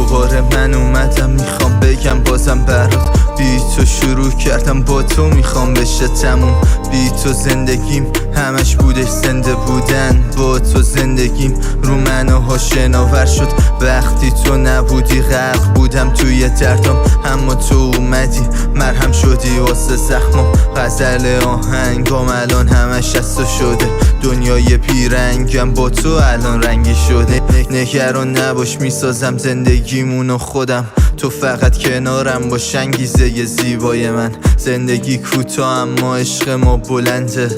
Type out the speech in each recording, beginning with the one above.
دوباره من اومدم میخوام بگم بازم برات بی تو شروع کردم با تو میخوام بشه تموم بی تو زندگیم همش بودش زنده بودن با تو زندگیم رو منوها شناور شد وقتی تو نبودی غرق بودم توی دردم اما تو اومدی مرهم شدی واسه زخمم غزل آهنگام الان همش از تو شده دنیای بیرنگم با تو الان رنگی شده نگران نباش میسازم زندگیمونو خودم تو فقط کنارم باش انگیزه زیبای من زندگی کوتاه اما عشق ما بلنده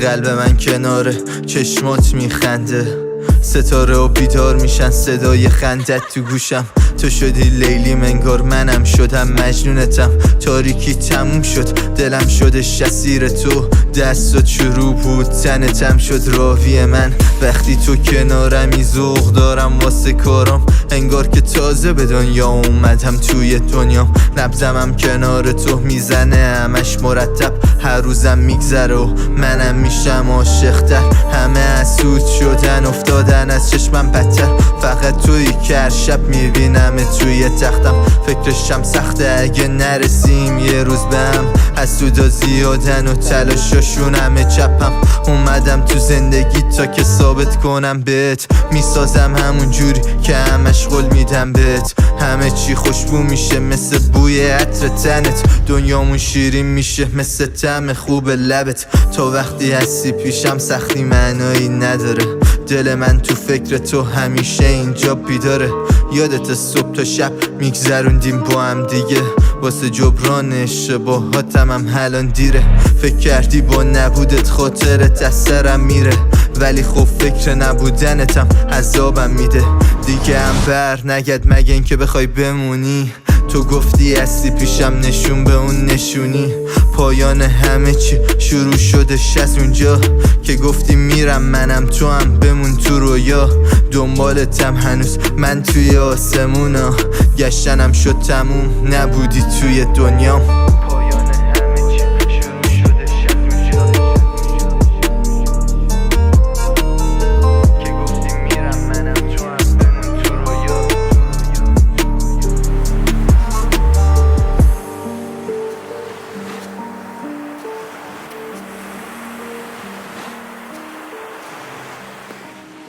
قلب من کناره چشمات میخنده ستاره و بیدار میشن صدای خندت تو گوشم تو شدی لیلیم انگار منم شدم مجنونتم تاریکی تموم شد دلم شدش اسیر تو دستات شروع بود تنتم شد راوی من وقتی تو کنارمی ذوق دارم واسه کارم انگار که تازه به دنیا اومدم توی دنیام نبضمم کنار تو میزنه همش مرتب هر روزم میگذره و منم میشم عاشق‌تر همه حسود شدن افتادن از چشمم بدتر فقط توی که هر شب میبینم توی تختم فکرشم سخته اگه نرسیم یه روز به هم حسودا زیادن و تلاشاشون همه چپم اومدم تو زندگی تا که ثابت کنم بهت میسازم همون جوری که همش قول میدم بهت همه چی خوشبو میشه مثل بوی عطر تنت دنیامون شیرین میشه مثل طعم خوب لبت تا وقتی هستی پیشم سختی معنایی نداره دل من تو فکر تو همیشه اینجا بیداره یادت صبح تا شب میگذروندیم با هم دیگه واسه جبران اشتباهاتم هم الان دیره فکر کردی با نبودت خاطرت از سرم میره ولی خب فکر نبودنتم عذابم میده دیگه هم بر نگرد مگه اینکه بخوای بمونی تو گفتی هستی پیشم نشون به اون نشونی پایان همه چی شروع شدش از اونجا که گفتی میرم منم تو هم بمون تو رویا دنبالتم هنوز من توی آسمونا گشتنم شد تموم نبودی توی دنیام